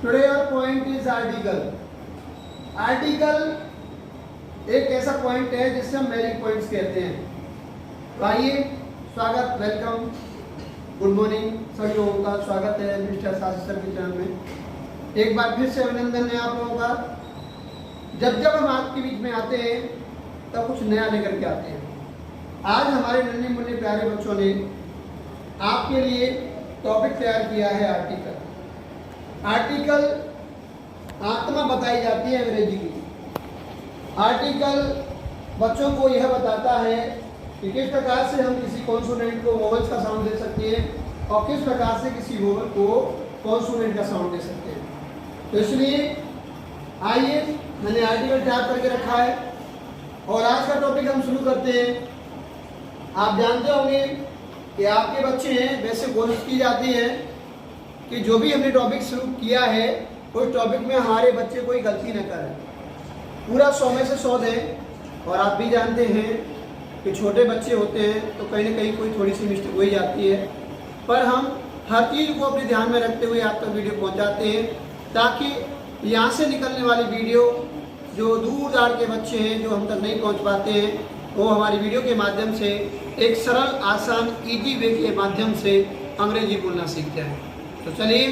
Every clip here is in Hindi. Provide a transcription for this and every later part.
Today our point is article. Article एक ऐसा पॉइंट है जिसे हम मेरिट पॉइंट्स कहते हैं। तो आइए, स्वागत, वेलकम, गुड मॉर्निंग सभी लोगों का स्वागत है मिस्टर साजिद सर के चैनल में। एक बार फिर से अभिनंदन है आप लोगों का। जब जब हम आपके बीच में आते हैं तब कुछ नया लेकर के आते हैं। आज हमारे नन्हे मुन्ने प्यारे बच्चों ने आपके लिए टॉपिक तैयार किया है आर्टिकल। आर्टिकल आत्मा बताई जाती है अंग्रेजी की। आर्टिकल बच्चों को यह बताता है कि किस प्रकार से हम किसी कॉन्सोनेंट को वोवल्स का साउंड दे सकते हैं और किस प्रकार से किसी वोवल को कॉन्सोनेंट का साउंड दे सकते हैं। तो इसलिए आइए, मैंने आर्टिकल तैयार करके रखा है और आज का टॉपिक हम शुरू करते हैं। आप जानते होंगे कि आपके बच्चे हैं, वैसे कोशिश की जाती है कि जो भी हमने टॉपिक शुरू किया है उस टॉपिक में हमारे बच्चे कोई गलती न करें, पूरा 100 में से 100 दें। और आप भी जानते हैं कि छोटे बच्चे होते हैं तो कहीं ना कहीं कोई थोड़ी सी मिस्टेक हो ही जाती है, पर हम हर चीज़ को अपने ध्यान में रखते हुए आप तक वीडियो पहुंचाते हैं ताकि यहाँ से निकलने वाली वीडियो जो दूर दराज के बच्चे हैं जो हम तक नहीं पहुँच पाते हैं वो हमारी वीडियो के माध्यम से एक सरल, आसान, इजी वे के माध्यम से अंग्रेजी बोलना सीखते हैं। तो चलिए,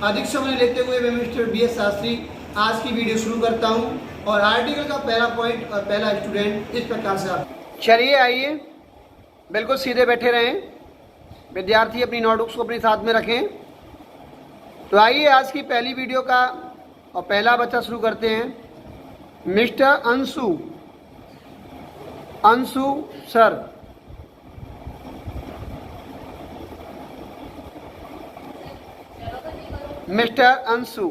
अधिक समय लेते हुए मैं मिस्टर BS शास्त्री आज की वीडियो शुरू करता हूं और आर्टिकल का पहला पॉइंट और पहला स्टूडेंट इस प्रकार से आप चलिए आइए, बिल्कुल सीधे बैठे रहें। विद्यार्थी अपनी नोटबुक्स को अपने साथ में रखें। तो आइए, आज की पहली वीडियो का और पहला बच्चा शुरू करते हैं। Mister Anshu sir. Mister Anshu,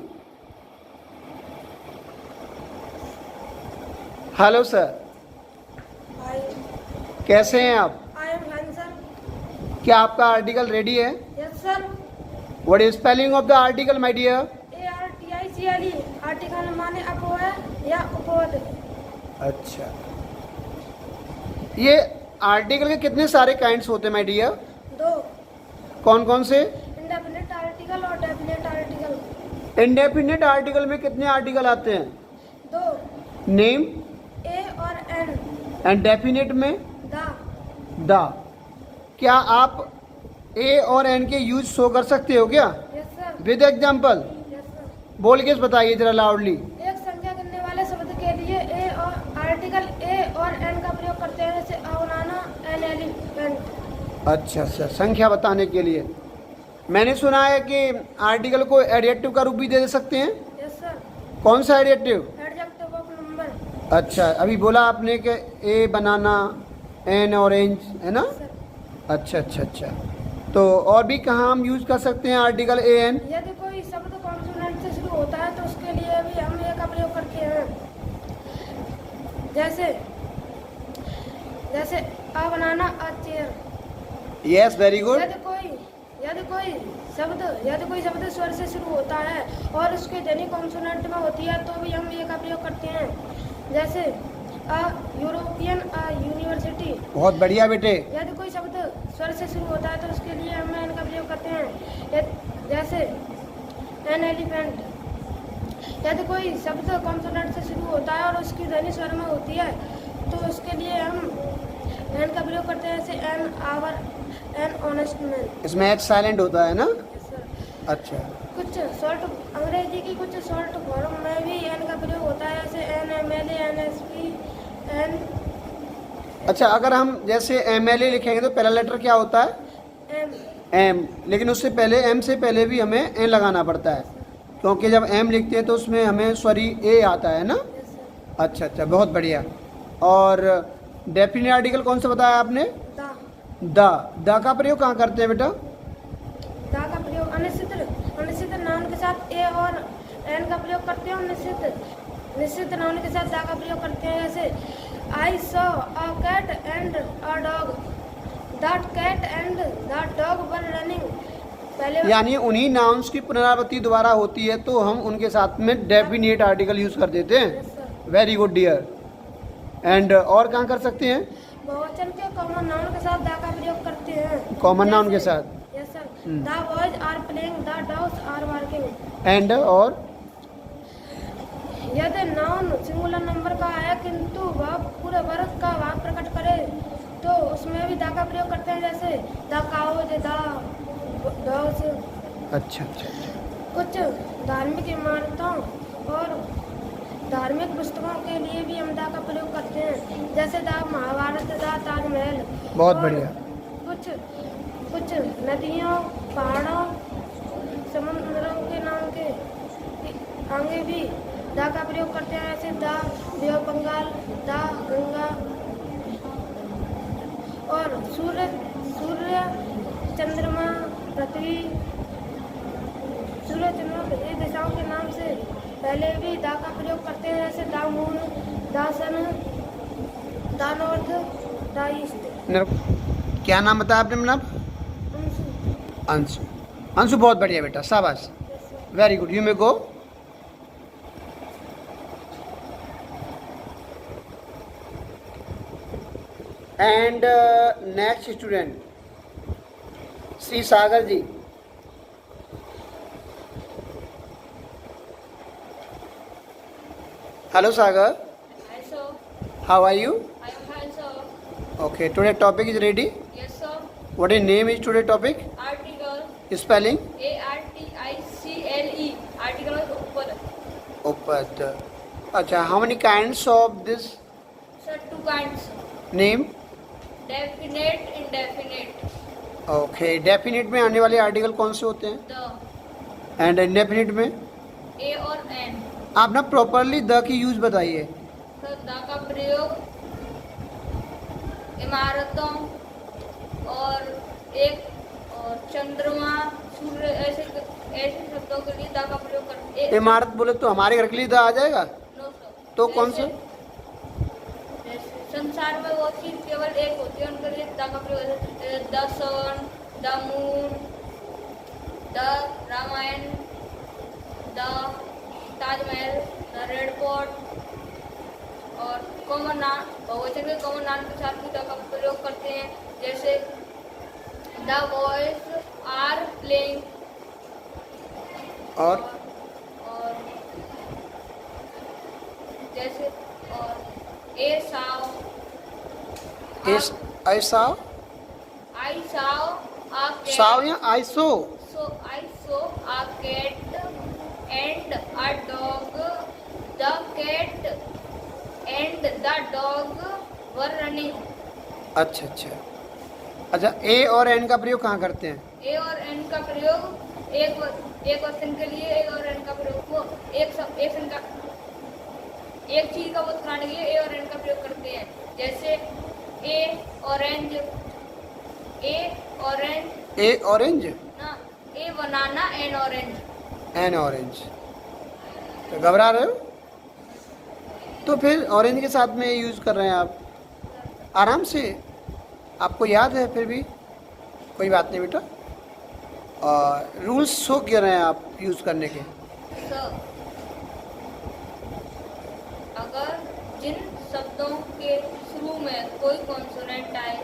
hello sir. Hi, कैसे हैं आप? I am fine sir. क्या आपका आर्टिकल रेडी है? Yes sir. What is spelling of the article my dear? ARTICLE। Article माने अपवाद या उपवाद। अच्छा, ये आर्टिकल के कितने सारे काइंड्स होते हैं माय डियर? 2। कौन कौन से? इंडेफिनिट आर्टिकल और डेफिनिट आर्टिकल। इंडेफिनिट आर्टिकल में कितने आर्टिकल आते हैं? 2। नेम ए और एन। एंड डेफिनिट में द। क्या आप ए और एन के यूज शो कर सकते हो क्या? Yes sir. With example yes sir. बोल के बताइए जरा लाउडली। एक संख्या गिनने वाले शब्द के लिए ए और आर्टिकल ए और एन का प्रयोग करते हैं, जैसे बनाना, एन एलिफेंट। अच्छा, संख्या बताने के लिए। मैंने सुना है कि आर्टिकल को एडजेक्टिव का रूप भी दे सकते हैं। Yes sir. कौन सा एडजेक्टिव? Adjective of number. अच्छा, अभी बोला आपने कि ए बनाना, एन ऑरेंज, है ना? सर, अच्छा। तो और भी कहाँ हम यूज कर सकते हैं आर्टिकल ए एन? यदि कोई शब्द कॉन्सोनेंट से शुरू होता है तो उसके लिए भी हम ए का प्रयोग करते हैं, जैसे आ बनाना, आ चेयर। Yes, very good. यदि कोई शब्द स्वर से शुरू होता है और उसके ध्वनि कॉन्सोनेंट में होती है तो भी हम ए का प्रयोग करते हैं, जैसे अ यूरोपियन, अ यूनिवर्सिटी। बहुत बढ़िया बेटे। यदि कोई शब्द स्वर से शुरू होता है तो उसके लिए हम एन का प्रयोग करते हैं, जैसे एन एलिफेंट। यदि कोई शब्द कॉन्सोनेंट से शुरू होता है और उसकी ध्वनि स्वर में होती है तो उसके लिए हम एन का प्रयोग करते हैं, जैसे N hour, an honest man. इसमें एच साइलेंट होता है ना? Yes sir. अच्छा, कुछ शॉर्ट अंग्रेजी की कुछ शॉर्ट फॉर्म में भी एन का प्रयोग होता है, जैसे NMLA, NSP, एन। अच्छा, अगर हम जैसे MLA लिखेंगे तो पहला लेटर क्या होता है? एम। लेकिन उससे पहले, एम से पहले भी हमें एन लगाना पड़ता है, क्योंकि जब एम लिखते हैं तो उसमें हमें सॉरी ए आता है ना? Yes sir. अच्छा, बहुत बढ़िया। और डेफिनेट आर्टिकल कौन सा बताया आपने? द का प्रयोग कहाँ करते हैं बेटा? दा का प्रयोग अनिश्चित नाउन के साथ ए और एन का प्रयोग करते हैं। निश्चित नाउन के साथ दा का प्रयोग करते हैं, जैसे I saw a cat and a dog. That cat and that dog were running. पहले यानी उन्हीं नाउन्स की पुनरावृत्ति दोबारा होती है तो हम उनके साथ में डेफिनेट आर्टिकल यूज कर देते हैं। Very good dear. एंड और कहाँ कर सकते हैं? बहुवचन के कॉमन नाउन के साथ दा का प्रयोग करते हैं। कॉमन नाउन के साथ? Yes sir. The boys are playing, the dogs are working. And और यदि नाउन सिंगुलर नंबर का है किंतु वह पूरे वर्ग का भाव प्रकट करे तो उसमें भी द का प्रयोग करते हैं, जैसे द काउज, द डॉग्स। अच्छा अच्छा अच्छा। कुछ धार्मिक इमारतों और धार्मिक पुस्तकों के लिए भी हम द का प्रयोग करते हैं, जैसे द महाभारत, द ताजमहल। बहुत और बढ़िया। कुछ नदियों, पहाड़ों, समुद्रों के नाम के आगे भी द का प्रयोग करते हैं, जैसे the bay of Bengal, the Ganga. और सूर्य, चंद्रमा, पृथ्वी, सूर्य, चंद्रमा, पृथ्वी दिशाओं के नाम से पहले भी द का प्रयोग करते हैं, जैसे the moon, the sun, the north, the east. क्या नाम बताया आपने मैडम? अंशु। अंशु बहुत बढ़िया बेटा, शाबाश, very good, you may go. And next student Shri Sagar ji. Hello Sagar, Hi sir, how are you? I am fine sir. Okay, today topic is ready. Yes sir. What is name is today topic? Article, Spelling? ARTICLE. Article is upper. Upad. अच्छा, how many kinds of this Sir, two kinds. name? Definite, indefinite. Okay, definite में आने वाले आर्टिकल कौन से होते हैं? The, एंड indefinite में? A और N. आप ना प्रॉपरली द की यूज बताइए। सर, द का प्रयोग इमारतों और चंद्रमा, सूर्य, ऐसे शब्दों के लिए द का प्रयोग करते हैं। इमारत बोले तो हमारे घर के लिए द आ जाएगा? No sir. तो कौन सा? जैसे संसार में वो चीज केवल एक होती है, उनके लिए द का प्रयोग है। The sun, the moon, the Ramayan, the Taj Mahal, the red fort. और कॉमन नाम, बहुवचन के कॉमन नाम के साथ भी द का प्रयोग करते हैं, जैसे द बॉयज आर प्लेइंग। और जैसे और ए साव, आई साव, आई साव आ कैट, साव या आई सो? so I saw a cat and a dog. The cat and the dog were running. अच्छा अच्छा अच्छा। ए और एन का प्रयोग कहाँ करते हैं? ए और एन का प्रयोग एक वचन के लिए, ए और एन का प्रयोग वो एक चीज का बोध कराने के लिए ए और एन का प्रयोग करते हैं, जैसे ए ऑरेंज, ए ऑरेंज, ए ऑरेंज, ना ए banana N orange. N orange. तो घबरा रहे हो? तो फिर ऑरेंज के साथ में यूज कर रहे हैं आप, आराम से, आपको याद है फिर भी, कोई बात नहीं बेटा। और रूल्स शो कर रहे हैं आप यूज करने के। सर, अगर जिन शब्दों के शुरू में कोई कॉन्सोनेंट आए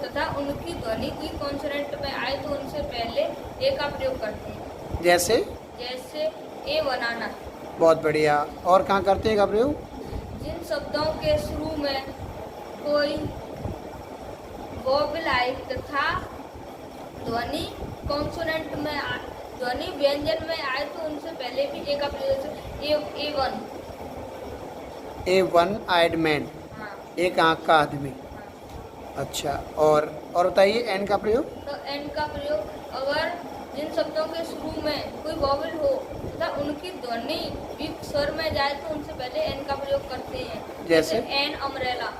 तथा उनकी ध्वनि की कॉन्सोनेंट में आए तो उनसे पहले ए का प्रयोग करते हैं, जैसे ए बनाना। बहुत बढ़िया। और कहाँ करते हैं का प्रयोग? जिन शब्दों के शुरू में कोई वोवेल आए तथा ध्वनि कॉन्सोनेंट में ध्वनि व्यंजन में आए तो उनसे पहले भी ए का प्रयोग, ए वन। ए वन आइड मैन, हाँ, एक आँख का आदमी। हाँ। अच्छा, और बताइए एन का प्रयोग? तो एन का प्रयोग अगर जिन शब्दों के शुरू में कोई वोवेल हो तथा उनकी ध्वनि भी स्वर में जाए तो उनसे पहले एन का प्रयोग करते हैं, जैसे एन अम्ब्रेला।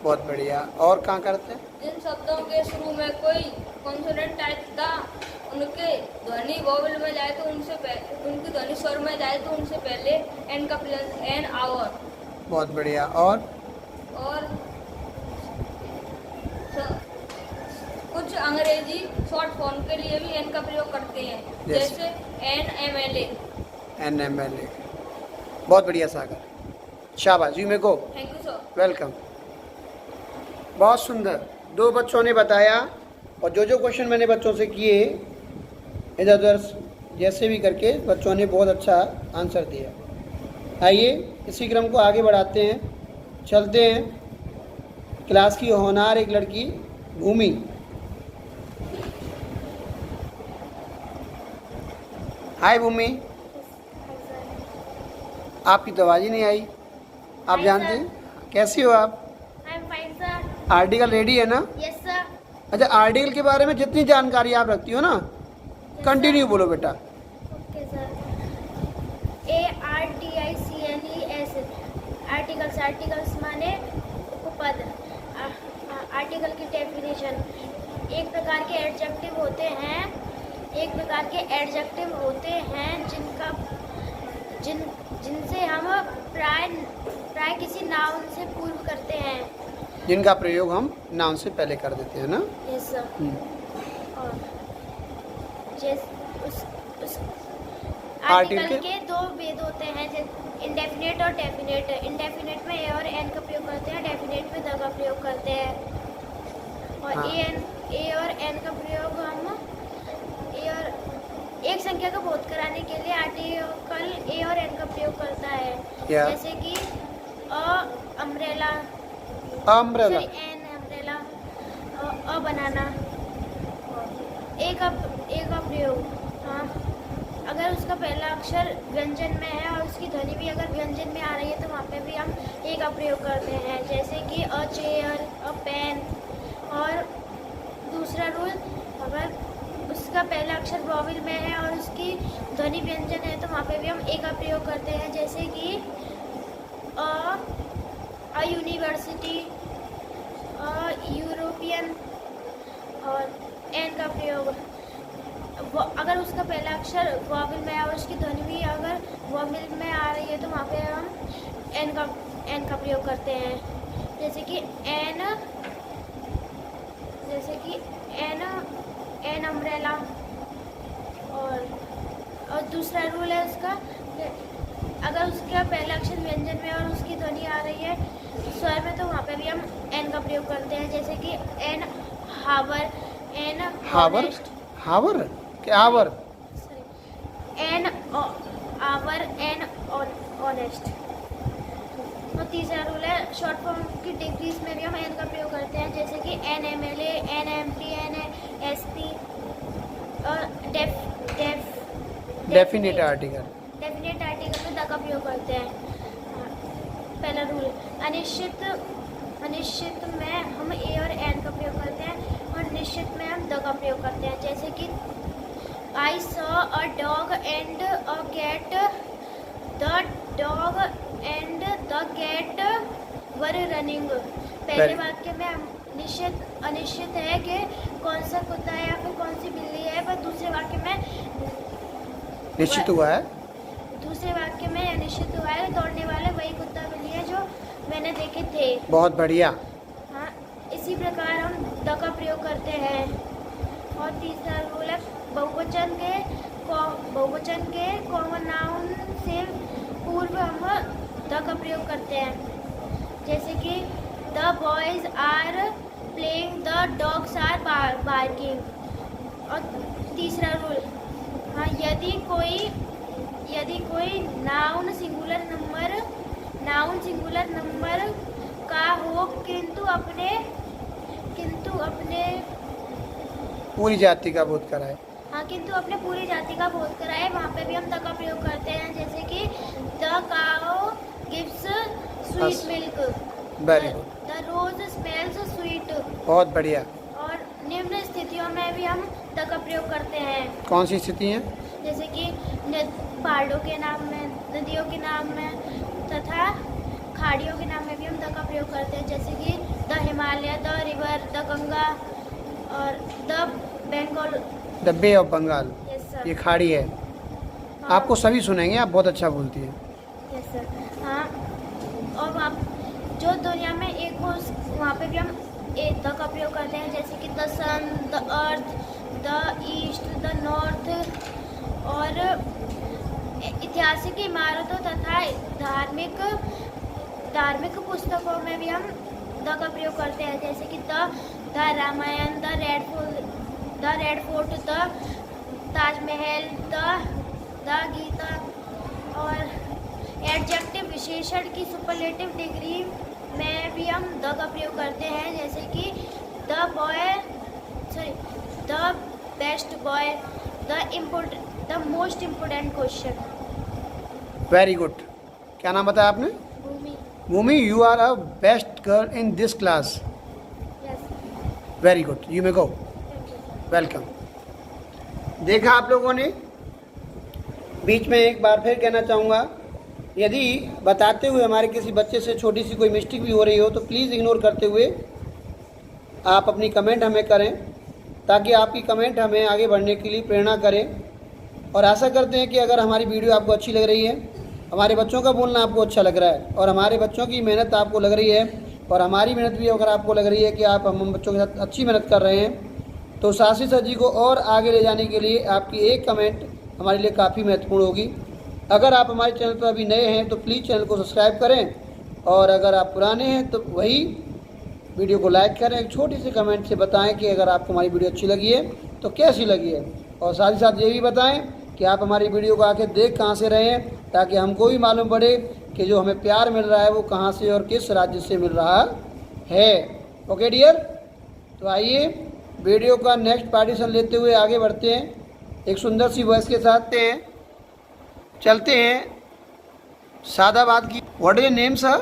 बहुत बढ़िया। और कहाँ करते हैं? जिन शब्दों के शुरू में कोई कॉन्सोनेंट आए तथा उनके ध्वनि वोवेल में जाए तो उनसे पहले उनकी ध्वनि स्वर में जाए तो उनसे पहले एन का प्रयोग, एन आवर। बहुत बढ़िया। और कुछ अंग्रेजी शॉर्ट फॉर्म के लिए भी एन का प्रयोग करते हैं, जैसे NMLA। NMLA। बहुत बढ़िया सागर, शाबाश, you may go. Thank you sir. Welcome. बहुत सुंदर, दो बच्चों ने बताया, और जो क्वेश्चन मैंने बच्चों से किए इधर उधर जैसे भी करके बच्चों ने बहुत अच्छा आंसर दिया। आइए इसी क्रम को आगे बढ़ाते हैं, चलते हैं। क्लास की होनहार एक लड़की भूमि। हाय भूमि, आपकी तो आवाज़ ही नहीं आई। आप जानते हैं कैसी हो आप? आर्टिकल रेडी है ना? Yes sir. अच्छा, आर्टिकल के बारे में जितनी जानकारी आप रखती हो ना, कंटिन्यू बोलो बेटा। Okay sir. ARTICLES articles. Articles माने उपपद। आर्टिकल की डेफिनेशन, एक प्रकार के एडजेक्टिव होते हैं, जिनसे हम प्राय किसी नाउन से पूर्व करते हैं, जिनका प्रयोग हम नाउन से पहले कर देते हैं ना। Yes sir. और उस आर्टिकल के दो भेद होते हैं, इंडेफिनेट और डेफिनेट। इंडेफिनेट में ए और एन का प्रयोग करते हैं, डेफिनेट में द का प्रयोग करते हैं। और हाँ। ए और एन का प्रयोग हम एक संख्या का बोध कराने के लिए आर्टिकल ए और एन का प्रयोग करता है। क्या? जैसे कि अम्ब्रेला, अम्ब्रेला, एन अम्ब्रेला, बनाना। ए का प्रयोग, हाँ, अगर उसका पहला अक्षर व्यंजन में है और उसकी ध्वनि भी अगर व्यंजन में आ रही है तो वहाँ पे भी हम ए का प्रयोग करते हैं, जैसे कि अ चेयर, अ पेन। और दूसरा रूल, अगर उसका पहला अक्षर वॉवेल में है और उसकी ध्वनि व्यंजन है तो वहाँ पे भी हम ए का प्रयोग करते हैं, जैसे कि अ यूनिवर्सिटी, यूरोपियन। और एन का प्रयोग, अगर उसका पहला अक्षर वॉवेल में है और उसकी ध्वनि भी अगर वॉवेल में आ रही है तो वहाँ पे हम एन का प्रयोग करते हैं, जैसे कि एन अम्ब्रेला। और दूसरा रूल है उसका, अगर उसका पहला अक्षर व्यंजन में और उसकी ध्वनि आ रही है स्वर में तो वहाँ पे भी हम एन का प्रयोग करते हैं, जैसे कि an hour, an honest, hour क्या hour? An hour, an honest. और तीसरा रूल है, शॉर्ट फॉर्म की डिग्रीज में भी हम एन का प्रयोग करते हैं, जैसे कि NMLA, NMP, NSP। और डेफिनेट आर्टिकल में द का प्रयोग करते हैं। पहला रूल, अनिश्चित में हम ए और एन का प्रयोग करते हैं और निश्चित में हम द का प्रयोग करते हैं, जैसे कि I saw a dog and a cat. The dog and the cat were running. पहले वाक्य में अनिश्चित है कि कौन सा कुत्ता है या फिर कौन सी बिल्ली है, पर दूसरे वाक्य में निश्चित हुआ है। दूसरे वाक्य में अनिश्चित हुआ है, दौड़ने वाले वही कुत्ता बिल्ली है जो मैंने देखे थे। बहुत बढ़िया। हाँ, इसी प्रकार हम द का प्रयोग करते हैं। और तीसरा रूल है, बहुवचन के कॉमन नाउन से पूर्व हम द का प्रयोग करते हैं, जैसे कि the boys are playing, the dogs are barking. और तीसरा रूल, हाँ, यदि कोई नाउन सिंगुलर नंबर का हो किंतु अपने पूरी जाति का बोध कराए। हाँ, किंतु अपने पूरी जाति का बोध कराए, वहाँ पे भी हम द का प्रयोग करते हैं, जैसे कि the cow gives sweet milk, very good, the rose smells sweet. बहुत बढ़िया। और निम्न स्थितियों में भी हम द का प्रयोग करते हैं। कौन सी स्थिति है? जैसे कि पहाड़ों के नाम में, नदियों के नाम में तथा खाड़ियों के नाम में भी हम द का प्रयोग करते हैं, जैसे कि the Himalaya, the river, the Ganga और the Bengal, the bay of Bengal. Yes sir. ये खाड़ी है। आपको सभी सुनेंगे, आप बहुत अच्छा बोलती है। Yes sir. हाँ, और वहाँ जो दुनिया में एक हो वहाँ पे भी हम द का प्रयोग करते हैं, जैसे कि the sun, the earth, the east, the north. और ऐतिहासिक इमारतों तथा धार्मिक पुस्तकों में भी हम द का प्रयोग करते हैं, जैसे कि the Ramayan, the red fort, the Taj Mahal, the Gita. और एडजेक्टिव विशेषण की सुपरलेटिव डिग्री में भी हम द का प्रयोग करते हैं, जैसे कि the best boy, the most important question. Very good. क्या नाम बताया आपने? Bhumi. Bhumi, you are a best girl in this class. Yes. Very good, you may go. Welcome. देखा आप लोगों ने? बीच में एक बार फिर कहना चाहूँगा, यदि बताते हुए हमारे किसी बच्चे से छोटी सी कोई मिस्टेक भी हो रही हो तो प्लीज़ इग्नोर करते हुए आप अपनी कमेंट हमें करें, ताकि आपकी कमेंट हमें आगे बढ़ने के लिए प्रेरणा करें। और आशा करते हैं कि अगर हमारी वीडियो आपको अच्छी लग रही है, हमारे बच्चों का बोलना आपको अच्छा लग रहा है और हमारे बच्चों की मेहनत आपको लग रही है और हमारी मेहनत भी अगर आपको लग रही है कि आप हम बच्चों के साथ अच्छी मेहनत कर रहे हैं, तो सासी सर जी को और आगे ले जाने के लिए आपकी एक कमेंट हमारे लिए काफ़ी महत्वपूर्ण होगी। अगर आप हमारे चैनल पर अभी नए हैं तो प्लीज़ चैनल को सब्सक्राइब करें, और अगर आप पुराने हैं तो वही वीडियो को लाइक करें। एक छोटी सी कमेंट से बताएं कि अगर आपको हमारी वीडियो अच्छी लगी है तो कैसी लगी है, और साथ ही साथ ये भी बताएं कि आप हमारी वीडियो को आके देख कहाँ से रहे हैं, ताकि हमको भी मालूम पड़े कि जो हमें प्यार मिल रहा है वो कहाँ से और किस राज्य से मिल रहा है। ओके डियर, तो आइए वीडियो का नेक्स्ट पार्टीशन लेते हुए आगे बढ़ते हैं। एक सुंदर सी वॉइस के साथ चलते हैं सादाबाद की। What is your name sir?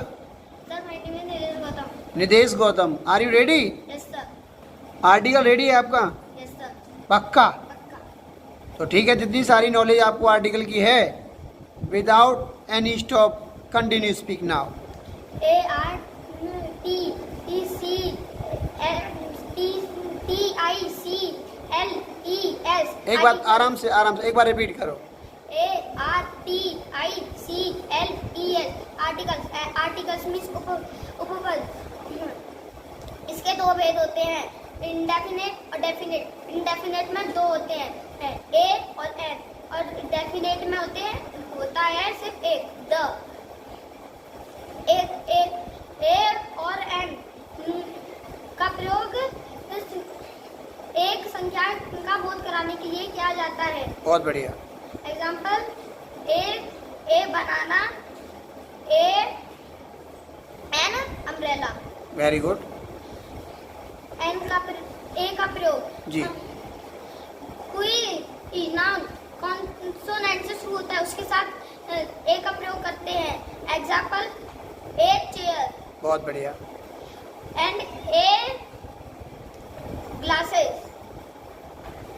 Sir, my name is Nidesh Gautam. Nidesh Gautam. Are you ready? Yes sir. Article ready है आपका? Yes sir. पक्का? पक्का। तो ठीक है, जितनी सारी नॉलेज आपको आर्टिकल की है, without any stop continue speak now. ARTICLES। एक बार आराम से एक बार रिपीट करो। ARTICLES। आर्टिकल्स मीन्स उपपद। इसके दो भेद होते हैं, इंडेफिनेट और डेफिनेट। इंडेफिनेट में दो होते हैं, ए और एन, और डेफिनेट में होता है सिर्फ एक, द। एक ए और एन का प्रयोग एक संख्या का बोध कराने के लिए किया जाता है। बहुत बढ़िया। Example, a banana, an umbrella. Very good. A का प्रयोग जी। कोई नाउन कॉन्सोनेंट से शुरू होता है उसके साथ ए का प्रयोग करते हैं। Example, a chair. बहुत बढ़िया। And A glasses.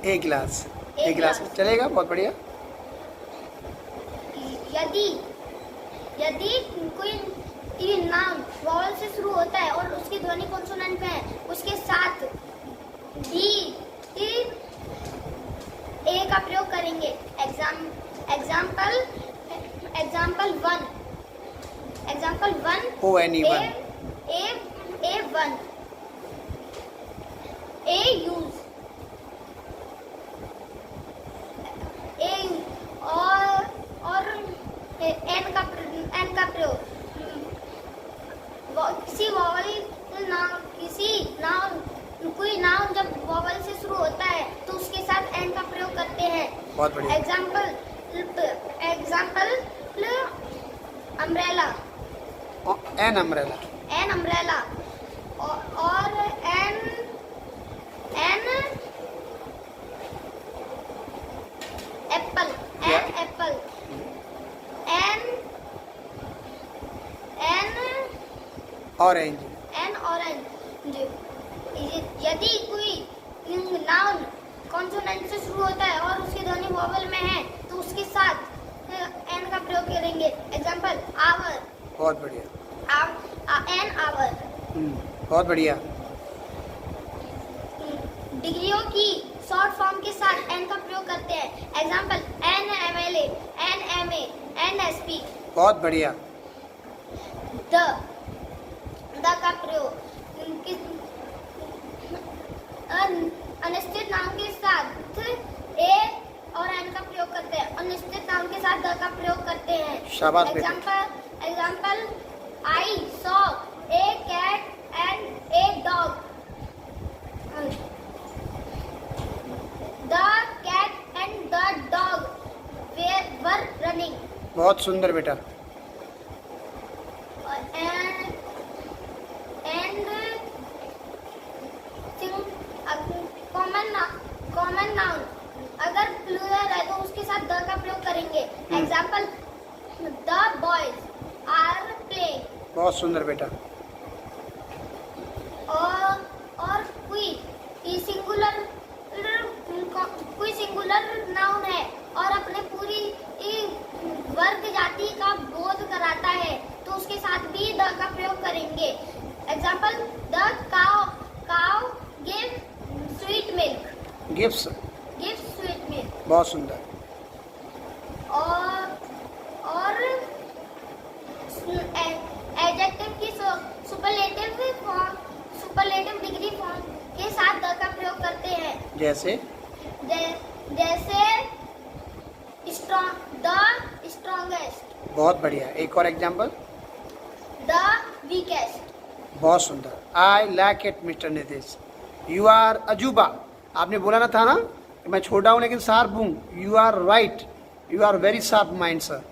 एक गिलास। एक गिलास चलेगा। बहुत बढ़िया। यदि कोई नाउन वॉवल से शुरू होता है और उसकी ध्वनि कॉन्सोनेंट में है, उसके साथ डी ए का प्रयोग करेंगे। Example one. ONE1। ए वन। ए यूज। और एन का प्रयोग कोई नाउन जब वॉवल से शुरू होता है तो उसके साथ एन का प्रयोग करते हैं। बहुत बढ़िया। Example umbrella. An umbrella. और एन एप्पल। ऑरेंज। यदि कोई नाउन कॉन्सोनेंट से शुरू होता है और उसकी ध्वनि वॉवल में है तो उसके साथ एन का प्रयोग करेंगे। Example, hour. बहुत बढ़िया। An hour. बहुत बढ़िया। डिग्रियों की शॉर्ट फॉर्म के साथ एन का प्रयोग करते हैं। Example, NMLA, NMA, NSP। बहुत बढ़िया। द का प्रयोग अनिश्चित नाउन के साथ ए और एन का प्रयोग करते हैं, अनिश्चित नाउन के साथ द का प्रयोग करते हैं। शाबाश बेटा। Example, I saw a cat and a dog. The cat and बहुत सुंदर बेटा। कॉमन नाउन अगर प्लूरल है तो उसके साथ द का प्रयोग करेंगे। Example, the boys are playing. बहुत सुंदर बेटा। और कोई सिंगुलर नाउन है और अपने पूरी वर्ग जाति का बोध कराता है तो उसके साथ भी द का प्रयोग करेंगे। Example, the cow give sweet milk. Gifts. Sweet milk. बहुत सुंदर। और एडजेक्टिव की सुपरलेटिव डिग्री फॉर्म के साथ द का प्रयोग करते हैं। जैसे द स्ट्रॉन्गेस्ट। बहुत बढ़िया। एक और एग्जाम्पल। The weakest. बहुत सुंदर। I like it mister Nitish. You are अजूबा। आपने बोला ना था ना कि मैं छोटा हूँ लेकिन शार्प हूँ। You are right. You are very sharp mind sir.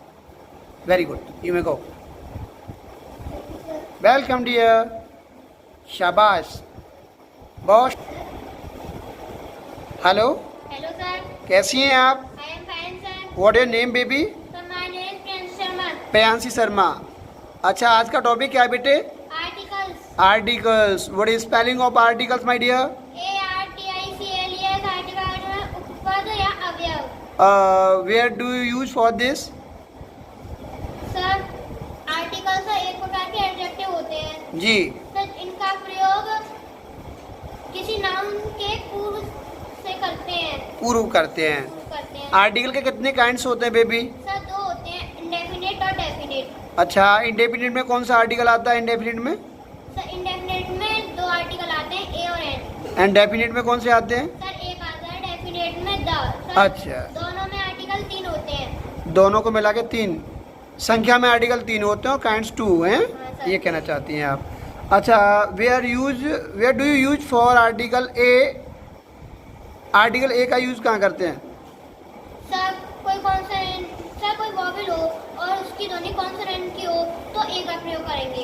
Very good. You may go. Welcome dear. शाबाश। बॉस। हेलो। Hello sir. कैसी हैं आप? I am fine sir. What your name baby? Sir my name is Prince Sharma. Priyanshi Sharma. अच्छा, आज का टॉपिक क्या है बेटे? Articles. Articles. What is spelling of articles my dear? ARTICLES। Article उपपद या अवयव। Where do you use for this? Sir, articles एक प्रकार के एडजेक्टिव होते हैं। जी। सर, इनका प्रयोग किसी नाउन के पूर्व से करते हैं। पूर्व करते हैं। आर्टिकल के कितने काइंड्स होते हैं बेबी? सर, दो होते हैं, इंडेफिनिट और डेफिनिट। अच्छा, इंडेफिनिट में कौन सा आर्टिकल आता है? इंडेफिनिट में? सर, इंडेफिनिट में दो आर्टिकल आते हैं, ए और एन। एंड डेफिनिट में कौन से आते हैं? सर, एक आता है डेफिनिट में द। अच्छा। दोनों में आर्टिकल 3 होते हैं। दोनों को मिला के 3 संख्या में आर्टिकल 3 होते हैं और काइंड्स 2 हैं। सर। ये कहना चाहती हैं आप। अच्छा, where do you use for article A? Article A का यूज कहाँ करते हैं? सर, कोई कॉन्सोनेंट, सर कोई वॉवेल हो और उसकी ध्वनि कॉन्सोनेंट की हो तो ए का प्रयोग करेंगे।